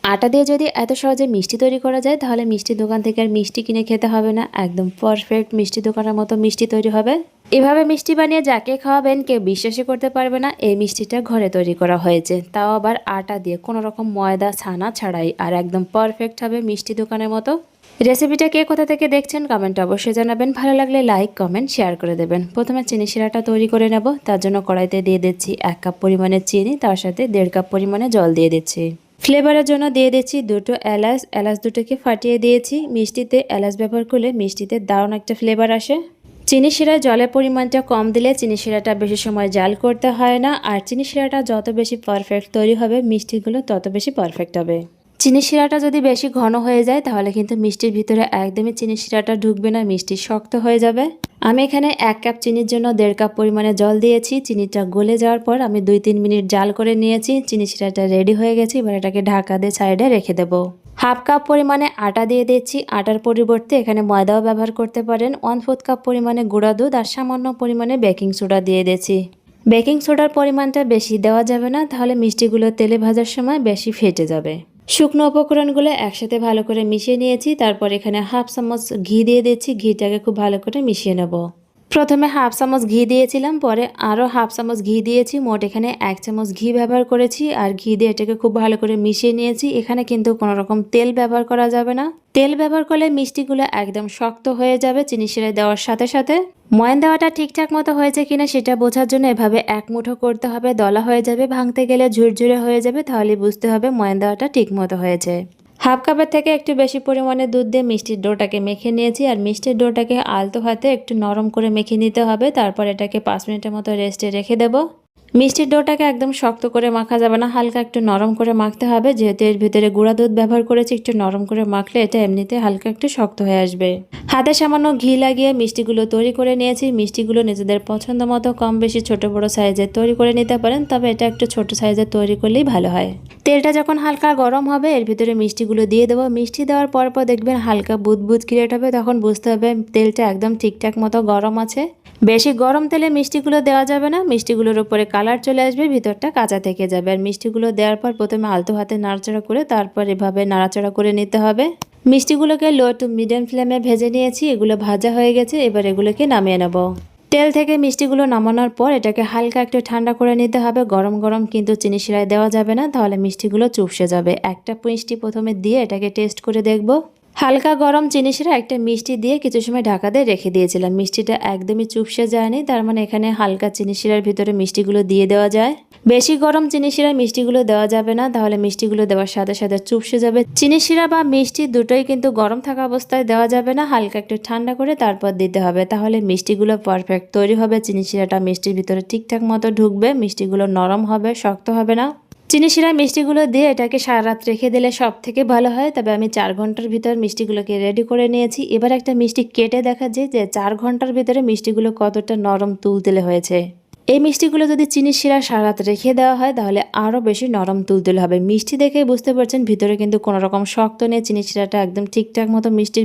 আটা দিয়ে যদি এত সহজে মিষ্টি তৈরি করা যায় তাহলে মিষ্টির দোকান থেকে আর মিষ্টি কিনে খেতে হবে না, একদম পারফেক্ট মিষ্টি দোকানের মতো মিষ্টি তৈরি হবে। এভাবে মিষ্টি বানিয়ে যাকে খাওয়াবেন কেউ বিশ্বাসই করতে পারবে না এই মিষ্টিটা ঘরে তৈরি করা হয়েছে, তাও আবার আটা দিয়ে, কোনো রকম ময়দা ছানা ছাড়াই, আর একদম পারফেক্ট হবে মিষ্টি দোকানের মতো। রেসিপিটা কে কোথা থেকে দেখছেন কমেন্টে অবশ্যই জানাবেন, ভালো লাগলে লাইক কমেন্ট শেয়ার করে দেবেন। প্রথমে চিনি শিরাটা তৈরি করে নেব, তার জন্য কড়াইতে দিয়ে দিচ্ছি 1 কাপ পরিমাণে চিনি, তার সাথে 1.5 কাপ পরিমাণে জল দিয়ে দিচ্ছি। ফ্লেভারের জন্য দিয়ে দিচ্ছি 2টো এলাচ, এলাচ দুটোকে ফাটিয়ে দিয়েছি। মিষ্টিতে এলাচ ব্যবহার করলে মিষ্টিতে দারুণ একটা ফ্লেভার আসে। চিনি শিরায় জলের পরিমাণটা কম দিলে চিনি শিরাটা বেশি সময় জাল করতে হয় না, আর চিনি শিরাটা যত বেশি পারফেক্ট তৈরি হবে মিষ্টিগুলো তত বেশি পারফেক্ট হবে। চিনি শিরাটা যদি বেশি ঘন হয়ে যায় তাহলে কিন্তু মিষ্টির ভিতরে একদমই চিনি শিরাটা ঢুকবে না, মিষ্টি শক্ত হয়ে যাবে। আমি এখানে 1 কাপ চিনির জন্য 1.5 কাপ পরিমাণে জল দিয়েছি। চিনিটা গলে যাওয়ার পর আমি 2-3 মিনিট জাল করে নিয়েছি। চিনি শিরাটা রেডি হয়ে গেছে, এবার এটাকে ঢাকা দিয়ে সাইডে রেখে দেবো। 1/2 কাপ পরিমাণে আটা দিয়ে দিচ্ছি, আটার পরিবর্তে এখানে ময়দাও ব্যবহার করতে পারেন। 1/4 কাপ পরিমাণে গুঁড়া দুধ আর সামান্য পরিমাণে বেকিং সোডা দিয়ে দিচ্ছি। বেকিং সোডার পরিমাণটা বেশি দেওয়া যাবে না, তাহলে মিষ্টিগুলো তেলে ভাজার সময় বেশি ফেটে যাবে। শুকনো উপকরণগুলো একসাথে ভালো করে মিশিয়ে নিয়েছি, তারপর এখানে 1/2 চামচ ঘি দিয়ে দিচ্ছি। ঘিটাকে খুব ভালো করে মিশিয়ে নেব। প্রথমে 1/2 চামচ ঘি দিয়েছিলাম, পরে আরও 1/2 চামচ ঘি দিয়েছি, মোট এখানে 1 চামচ ঘি ব্যবহার করেছি। আর ঘি দিয়ে এটাকে খুব ভালো করে মিশিয়ে নিয়েছি। এখানে কিন্তু কোনো রকম তেল ব্যবহার করা যাবে না, তেল ব্যবহার করলে মিষ্টিগুলো একদম শক্ত হয়ে যাবে চিনি শিরা দেওয়ার সাথে সাথে। ময়ান দেওয়াটা ঠিকঠাক মতো হয়েছে কিনা সেটা বোঝার জন্য এভাবে এক মুঠো করতে হবে, দলা হয়ে যাবে, ভাঙতে গেলে ঝুরঝুরে হয়ে যাবে, তাহলে বুঝতে হবে ময়ান দেওয়াটা ঠিক মতো হয়েছে। 1/2 কাপের থেকে একটু বেশি পরিমাণে দুধ দিয়ে মিষ্টির ডোটাকে মেখে নিয়েছি, আর মিষ্টির ডোটাকে আলতো হাতে একটু নরম করে মেখে নিতে হবে। তারপর এটাকে 5 মিনিটের মতো রেস্টে রেখে দেব। মিষ্টির ডোটাকে একদম শক্ত করে মাখা যাবে না, হালকা একটু নরম করে মাখতে হবে, যেহেতু এর ভিতরে গুঁড়া দুধ ব্যবহার করেছি। একটু নরম করে মাখলে এটা এমনিতে হালকা একটু শক্ত হয়ে আসবে। হাতে সামান্য ঘি লাগিয়ে মিষ্টিগুলো তৈরি করে নিয়েছি। মিষ্টিগুলো নিজেদের পছন্দ মতো কম বেশি ছোট বড় সাইজের তৈরি করে নিতে পারেন, তবে এটা একটু ছোট সাইজের তৈরি করলেই ভালো হয়। তেলটা যখন হালকা গরম হবে এর ভিতরে মিষ্টিগুলো দিয়ে দেবো। মিষ্টি দেওয়ার পর দেখবেন হালকা বুদবুদ ক্রিয়েট হবে, তখন বুঝতে হবে তেলটা একদম ঠিকঠাক মতো গরম আছে। বেশি গরম তেলে মিষ্টিগুলো দেওয়া যাবে না, মিষ্টিগুলোর উপরে কালার চলে আসবে, ভিতরটা কাঁচা থেকে যাবে। আর মিষ্টিগুলো দেওয়ার পর প্রথমে আলতো হাতে নাড়াচাড়া করে তারপর এভাবে নাড়াচাড়া করে নিতে হবে। মিষ্টিগুলোকে লো টু মিডিয়াম ফ্লেমে ভেজে নিয়েছি, এগুলো ভাজা হয়ে গেছে। এবার এগুলোকে নামিয়ে নেব। তেল থেকে মিষ্টিগুলো নামানোর পর এটাকে হালকা একটু ঠান্ডা করে নিতে হবে। গরম গরম কিন্তু চিনি শিরায় দেওয়া যাবে না, তাহলে মিষ্টিগুলো চুপসে যাবে। একটা মিষ্টি প্রথমে দিয়ে এটাকে টেস্ট করে দেখব। হালকা গরম চিনি শিরা একটা মিষ্টি দিয়ে কিছু সময় ঢাকা দিয়ে রেখে দিয়েছিলাম। মিষ্টিটা একদমই চুপসে যায়নি, তার মানে এখানে হালকা চিনি শিরার ভিতরে মিষ্টিগুলো দিয়ে দেওয়া যায়। বেশি গরম চিনি শিরায় মিষ্টিগুলো দেওয়া যাবে না, তাহলে মিষ্টিগুলো দেওয়ার সাথে সাথে চুপসে যাবে। চিনি শিরা বা মিষ্টি দুটোই কিন্তু গরম থাকা অবস্থায় দেওয়া যাবে না, হালকা একটু ঠান্ডা করে তারপর দিতে হবে, তাহলে মিষ্টিগুলো পারফেক্ট তৈরি হবে। চিনি শিরাটা মিষ্টির ভিতরে ঠিকঠাক মতো ঢুকবে, মিষ্টিগুলো নরম হবে, শক্ত হবে না। চিনি শিরায় মিষ্টিগুলো দিয়ে এটাকে সারা রাত রেখে দিলে সব থেকে ভালো হয়, তবে আমি 4 ঘন্টার ভিতর মিষ্টিগুলোকে রেডি করে নিয়েছি। এবার একটা মিষ্টি কেটে দেখা যায় যে 4 ঘন্টার ভিতরে মিষ্টিগুলো কতটা নরম তুলতুলে হয়েছে। এই মিষ্টিগুলো যদি চিনি শিরা সারা রাত রেখে দেওয়া হয় তাহলে আরও বেশি নরম তুলতুলে হবে। মিষ্টি দেখে বুঝতে পারছেন ভিতরে কিন্তু কোনো রকম শক্ত নেই, চিনি শিরাটা একদম ঠিকঠাক মতো মিষ্টির